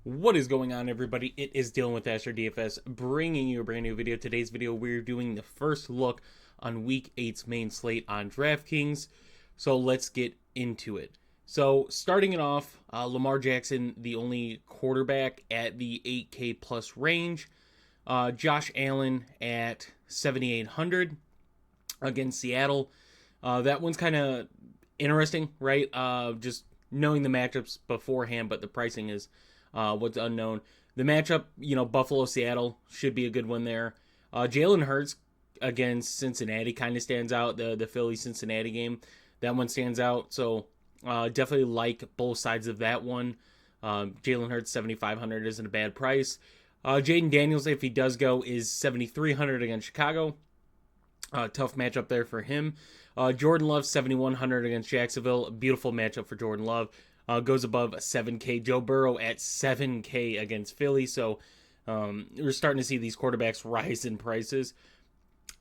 What is going on, everybody? It is Dylan with Astrodfs bringing you a brand new video. Today's video, we're doing the first look on Week 8's main slate on DraftKings. So let's get into it. So starting it off, Lamar Jackson, the only quarterback at the 8K plus range. Josh Allen at 7,800 against Seattle. That one's kind of interesting, right? Just knowing the matchups beforehand, but the pricing is what's unknown. The matchup, Buffalo Seattle should be a good one there. Jalen Hurts against Cincinnati kind of stands out. The Philly Cincinnati game, that one stands out. So definitely like both sides of that one. Jalen Hurts 7,500 isn't a bad price. Jaden Daniels, if he does go, is 7,300 against Chicago. Tough matchup there for him. Jordan Love 7,100 against Jacksonville. A beautiful matchup for Jordan Love. Goes above 7K. Joe Burrow at 7K against Philly. So we're starting to see these quarterbacks rise in prices.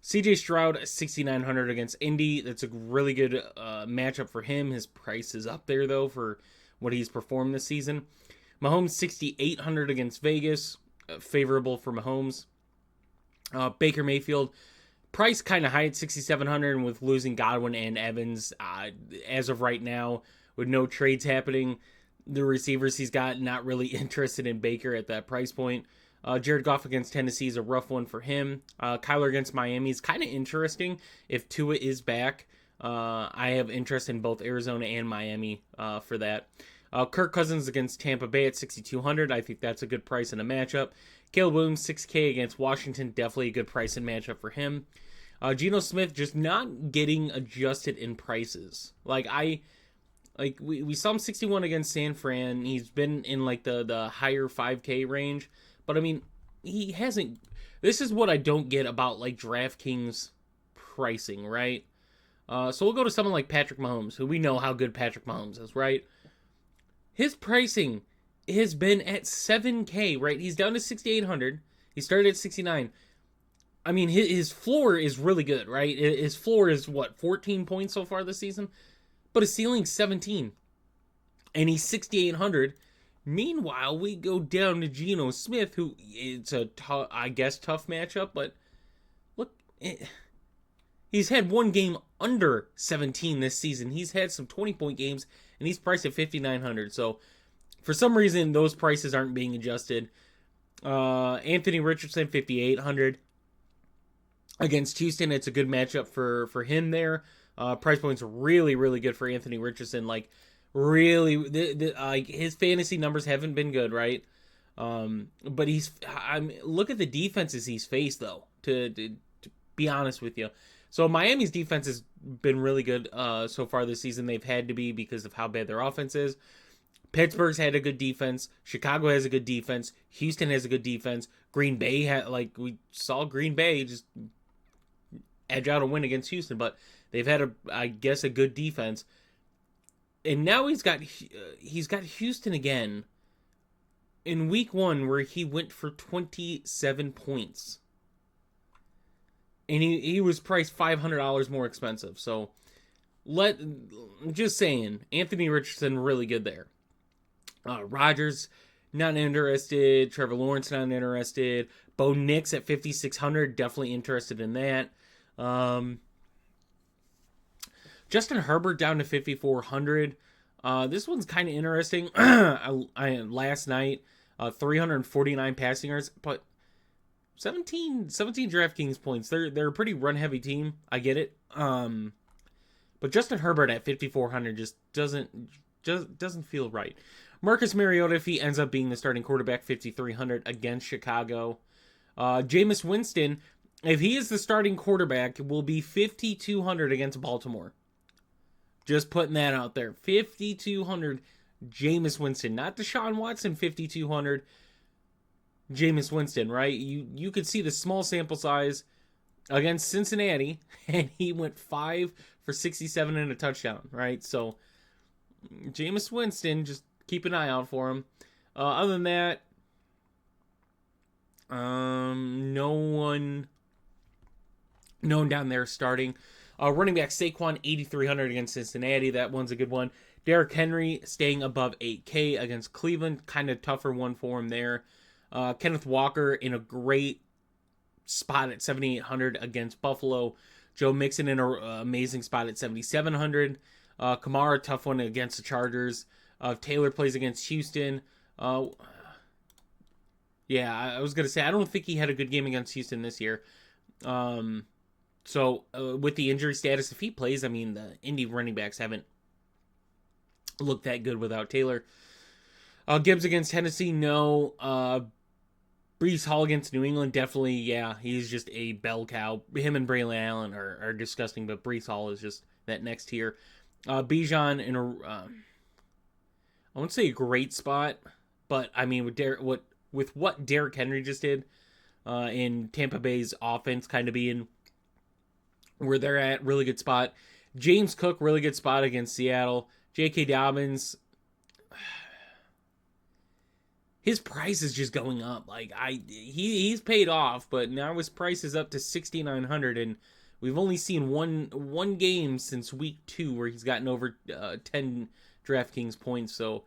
CJ Stroud 6,900 against Indy. That's a really good matchup for him. His price is up there, though, for what he's performed this season. Mahomes 6,800 against Vegas. Favorable for Mahomes. Baker Mayfield, price kind of high at 6,700, and with losing Godwin and Evans as of right now, with no trades happening, the receivers he's got, not really interested in Baker at that price point. Jared Goff against Tennessee is a rough one for him. Kyler against Miami is kind of interesting if Tua is back. I have interest in both Arizona and Miami for that. Kirk Cousins against Tampa Bay at 6,200. I think that's a good price in a matchup. Caleb Williams 6K against Washington. Definitely a good price and matchup for him. Geno Smith just not getting adjusted in prices. We saw him 61 against San Fran. He's been in the higher 5K range. But I mean, he hasn't. This is what I don't get about DraftKings pricing, right? So we'll go to someone like Patrick Mahomes, who we know how good Patrick Mahomes is, right? His pricing has been at 7K, right? He's down to 6,800. He started at 69. I mean, his floor is really good, right? His floor is, 14 points so far this season? But his ceiling's 17. And he's 6,800. Meanwhile, we go down to Geno Smith, who it's a tough matchup, but look, he's had one game under 17 this season. He's had some 20-point games, and he's priced at 5,900. So, for some reason, those prices aren't being adjusted. Anthony Richardson, 5,800 against Houston. It's a good matchup for him there. Price point's really, really good for Anthony Richardson. Really, his fantasy numbers haven't been good, right? But look at the defenses he's faced, though, to be honest with you. So Miami's defense has been really good so far this season. They've had to be because of how bad their offense is. Pittsburgh's had a good defense. Chicago has a good defense. Houston has a good defense. Green Bay we saw Green Bay just edge out a win against Houston, but they've had a good defense. And now he's got Houston again in week 1 where he went for 27 points. And he was priced $500 more expensive. So just saying, Anthony Richardson really good there. Rodgers not interested. Trevor Lawrence not interested. Bo Nix at 5,600, definitely interested in that. Justin Herbert down to 5,400. This one's kind of interesting. Last night, 349 passing yards, but 17 DraftKings points. They're a pretty run heavy team. I get it. But Justin Herbert at 5,400 just doesn't feel right. Marcus Mariota, if he ends up being the starting quarterback, 5,300 against Chicago. Jameis Winston, if he is the starting quarterback, will be 5,200 against Baltimore. Just putting that out there. 5,200 Jameis Winston. Not Deshaun Watson, 5,200. Jameis Winston, right? You could see the small sample size against Cincinnati, and he went 5 for 67 and a touchdown, right? So, Jameis Winston, just keep an eye out for him. Other than that, no one down there starting. Running back Saquon, 8,300 against Cincinnati. That one's a good one. Derrick Henry staying above 8K against Cleveland. Kind of tougher one for him there. Kenneth Walker in a great spot at 7,800 against Buffalo. Joe Mixon in an amazing spot at 7,700. Kamara, tough one against the Chargers. Taylor plays against Houston. Yeah, I was going to say, I don't think he had a good game against Houston this year. So with the injury status, if he plays, I mean, the Indy running backs haven't looked that good without Taylor. Gibbs against Tennessee, no. Breece Hall against New England, definitely, yeah. He's just a bell cow. Him and Braylon Allen are disgusting, but Breece Hall is just that next tier. Bijan in a, I won't say a great spot, but I mean, with what Derrick Henry just did in Tampa Bay's offense kind of being where they're at, really good spot. James Cook, really good spot against Seattle. J.K. Dobbins, his price is just going up. Like he's paid off, but now his price is up to 6,900, and we've only seen one game since week 2 where he's gotten over 10 DraftKings points. So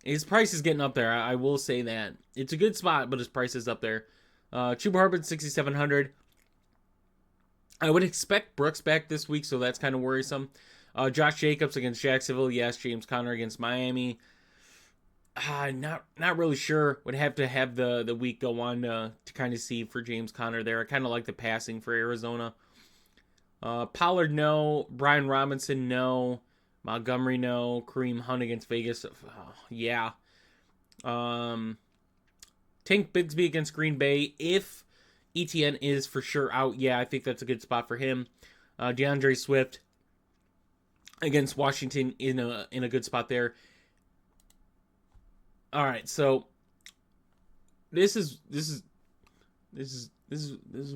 his price is getting up there. I will say that it's a good spot, but his price is up there. Chuba Hubbard 6,700. I would expect Brooks back this week, so that's kind of worrisome. Josh Jacobs against Jacksonville, yes. James Conner against Miami. Not really sure. Would have to have the week go on to kind of see for James Conner there. I kind of like the passing for Arizona. Pollard, no. Brian Robinson, no. Montgomery, no. Kareem Hunt against Vegas, yeah. Tank Bigsby against Green Bay. If ETN is for sure out, yeah, I think that's a good spot for him. DeAndre Swift against Washington in a good spot there. All right, so this is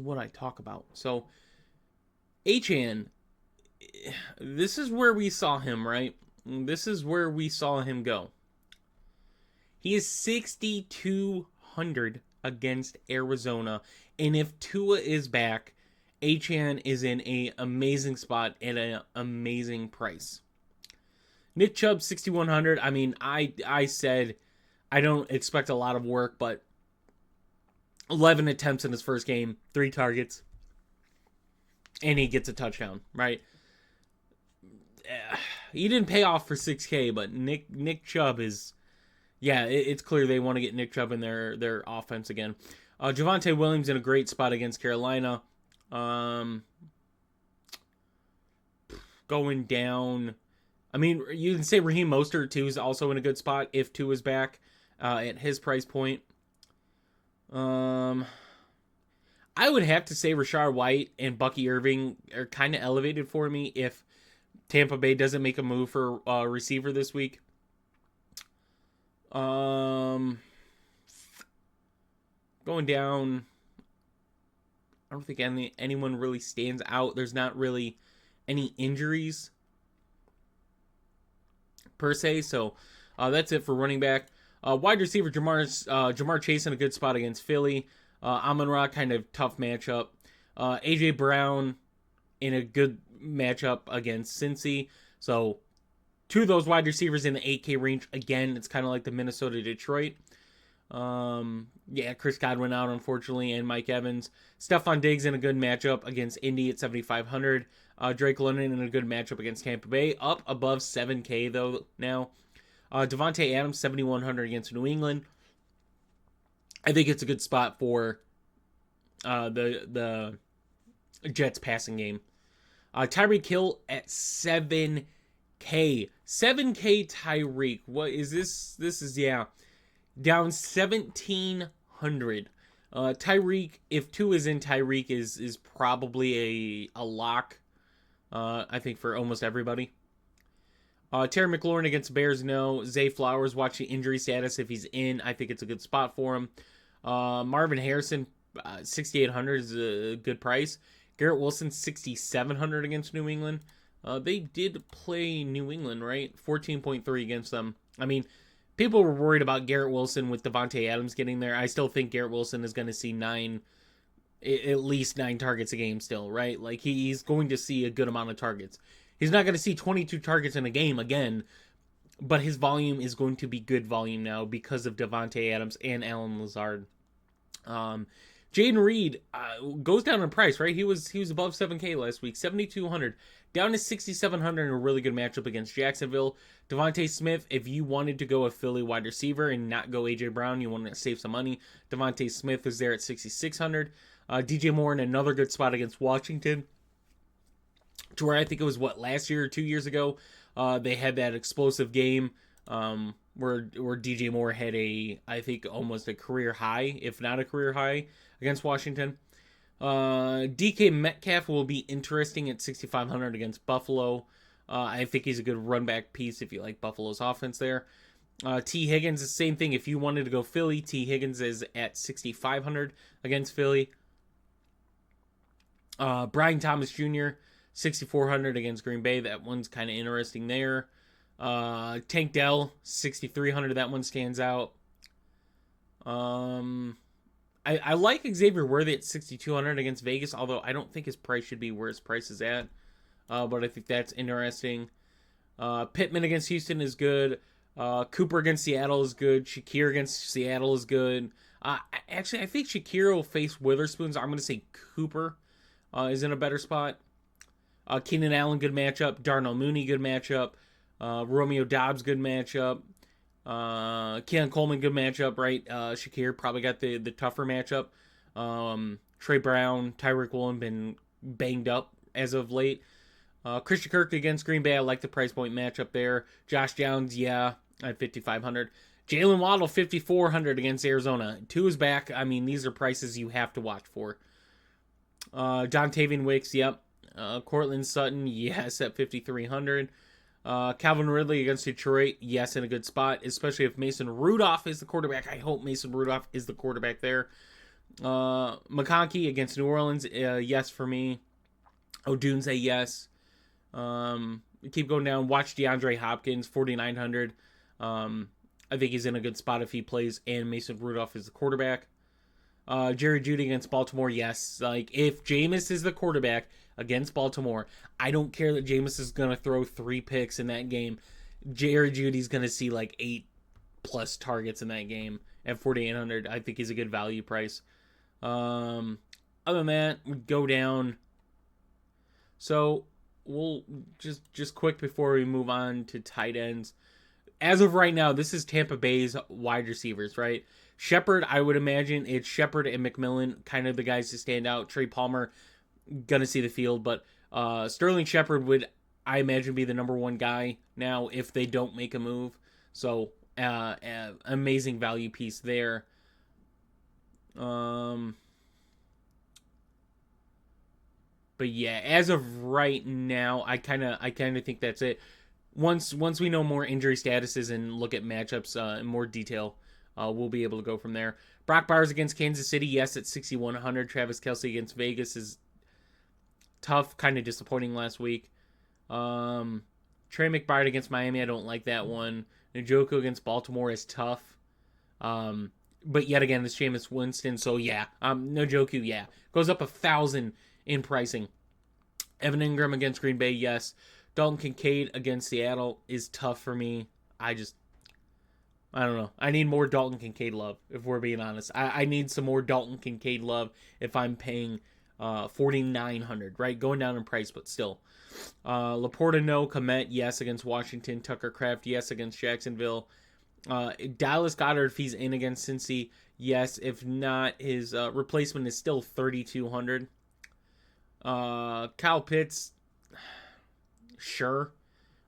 what I talk about. So Achane, this is where we saw him, right? This is where we saw him go. He is 6,200 against Arizona, and if Tua is back, Achane is in an amazing spot at an amazing price. Nick Chubb 6,100. I mean, I said I don't expect a lot of work, but 11 attempts in his first game, 3 targets, and he gets a touchdown, right? He didn't pay off for 6K, but Nick Chubb is, yeah, it's clear they want to get Nick Chubb in their offense again. Javonte Williams in a great spot against Carolina. Going down, I mean, you can say Raheem Mostert too is also in a good spot if Tua is back at his price point. I would have to say Rashard White and Bucky Irving are kind of elevated for me if Tampa Bay doesn't make a move for a receiver this week. Going down, I don't think anyone really stands out. There's not really any injuries per se, so that's it for running back. Wide receiver Jamar Chase in a good spot against Philly. Amon-Ra, kind of tough matchup. A.J. Brown in a good matchup against Cincy. So 2 of those wide receivers in the 8K range. Again, it's kind of like the Minnesota-Detroit. Yeah, Chris Godwin out, unfortunately, and Mike Evans. Stephon Diggs in a good matchup against Indy at 7,500. Drake London in a good matchup against Tampa Bay. Up above 7K, though, now. Devontae Adams, 7,100 against New England. I think it's a good spot for the Jets passing game. Tyreek Hill at 7K. 7K Tyreek. What is this? This is, yeah, down 1,700. Tyreek, if 2 is in, Tyreek is probably a lock, I think, for almost everybody. Terry McLaurin against Bears, no. Zay Flowers, watch the injury status. If he's in, I think it's a good spot for him. Marvin Harrison, 6,800 is a good price. Garrett Wilson, 6,700 against New England. They did play New England, right? 14.3 against them. I mean, people were worried about Garrett Wilson with Devontae Adams getting there. I still think Garrett Wilson is going to see at least 9 targets a game still, right? Like, he's going to see a good amount of targets. He's not going to see 22 targets in a game again, but his volume is going to be good volume now because of Devontae Adams and Alan Lazard. Jaden Reed goes down in price, right? He was above 7K last week, 7,200 down to 6,700 in a really good matchup against Jacksonville. Devontae Smith, if you wanted to go a Philly wide receiver and not go AJ Brown, you want to save some money. Devontae Smith is there at 6,600. DJ Moore in another good spot against Washington, to where I think it was last year or 2 years ago. They had that explosive game where DJ Moore had I think almost a career high, if not a career high, against Washington. DK Metcalf will be interesting at 6,500 against Buffalo. I think he's a good run back piece if you like Buffalo's offense there. T. Higgins, the same thing. If you wanted to go Philly, T. Higgins is at 6,500 against Philly. Brian Thomas Jr., 6,400 against Green Bay. That one's kind of interesting there. Tank Dell, 6,300. That one stands out. I like Xavier Worthy at 6,200 against Vegas, although I don't think his price should be where his price is at. But I think that's interesting. Pittman against Houston is good. Cooper against Seattle is good. Shakir against Seattle is good. Actually, I think Shakir will face Witherspoon, so I'm going to say Cooper is in a better spot. Keenan Allen, good matchup. Darnell Mooney, good matchup. Romeo Doubs, good matchup. Keon Coleman, good matchup, right? Shakir probably got the tougher matchup. Trey Brown, Tyreek Woolen been banged up as of late. Christian Kirk against Green Bay, I like the price point matchup there. Josh Downs, yeah, at 5,500. Jalen Waddle, 5,400 against Arizona. Two is back. I mean, these are prices you have to watch for. Dontavian Wicks, yep. Cortland Sutton, yes, at 5,300. Calvin Ridley against Detroit, yes, in a good spot, especially if Mason Rudolph is the quarterback. I hope Mason Rudolph is the quarterback there. McConkey against New Orleans, yes for me. Odunze, yes. Keep going down. Watch DeAndre Hopkins, 4,900. I think he's in a good spot if he plays and Mason Rudolph is the quarterback. Jerry Jeudy against Baltimore, yes. Like, if Jameis is the quarterback against Baltimore, I don't care that Jameis is going to throw 3 picks in that game. Jerry Jeudy's going to see like 8+ targets in that game at 4,800. I think he's a good value price. Other than that, we go down. So we'll just quick before we move on to tight ends. As of right now, this is Tampa Bay's wide receivers, right? Shepard, I would imagine it's Shepard and McMillan, kind of the guys to stand out. Trey Palmer, gonna see the field, but Sterling Shepard would, I imagine, be the number one guy now if they don't make a move. So, amazing value piece there. But yeah, as of right now, I kind of think that's it. Once we know more injury statuses and look at matchups in more detail, we'll be able to go from there. Brock Bowers against Kansas City, yes, at 6,100. Travis Kelce against Vegas is tough, kind of disappointing last week. Trey McBride against Miami, I don't like that one. Njoku against Baltimore is tough. But yet again, it's Jameis Winston, so yeah. Njoku, yeah. Goes up 1,000 in pricing. Evan Ingram against Green Bay, yes. Dalton Kincaid against Seattle is tough for me. I don't know. I need more Dalton Kincaid love, if we're being honest. I need some more Dalton Kincaid love if I'm paying 4,900, right? Going down in price, but still. Laporta, no. Komet, yes, against Washington. Tucker Kraft, yes, against Jacksonville. Dallas Goedert, if he's in against Cincy, yes. If not, his replacement is still 3,200. Kyle Pitts, sure.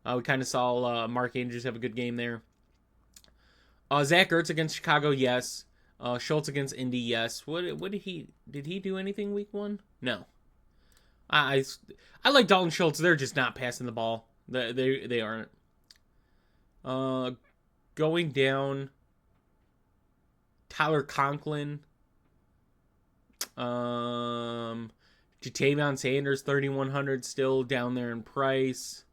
We kind of saw Mark Andrews have a good game there. Zach Ertz against Chicago, yes. Schultz against Indy, yes. What did he do anything week 1? No. I like Dalton Schultz. They're just not passing the ball. They aren't. Going down, Tyler Conklin. Jatavion Sanders, 3,100, still down there in price.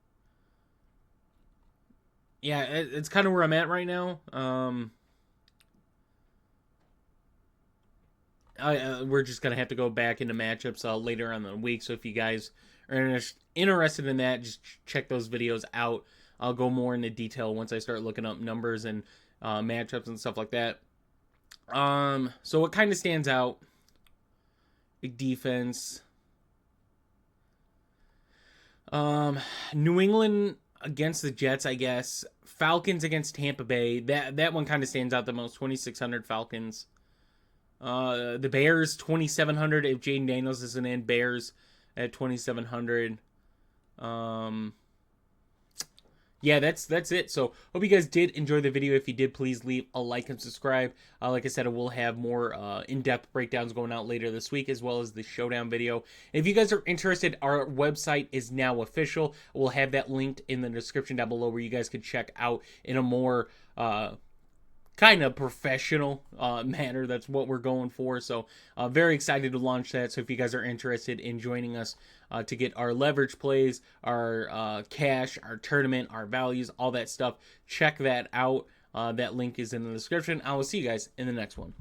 Yeah, it's kind of where I'm at right now. We're just going to have to go back into matchups later on in the week. So if you guys are interested in that, just check those videos out. I'll go more into detail once I start looking up numbers and matchups and stuff like that. So what kind of stands out? Big defense. New England against the Jets, I guess. Falcons against Tampa Bay. That one kind of stands out the most. 2,600 Falcons. The Bears 2,700 if Jaden Daniels isn't in. Bears at 2,700. Yeah, that's it. So hope you guys did enjoy the video. If you did, please leave a like and subscribe. Like I said, we'll have more in-depth breakdowns going out later this week, as well as the showdown video. If you guys are interested, our website is now official. We'll have that linked in the description down below, where you guys can check out in a more kind of professional manner. That's what we're going for. So very excited to launch that. So if you guys are interested in joining us to get our leverage plays, our cash, our tournament, our values, all that stuff, check that out. That link is in the description. I will see you guys in the next one.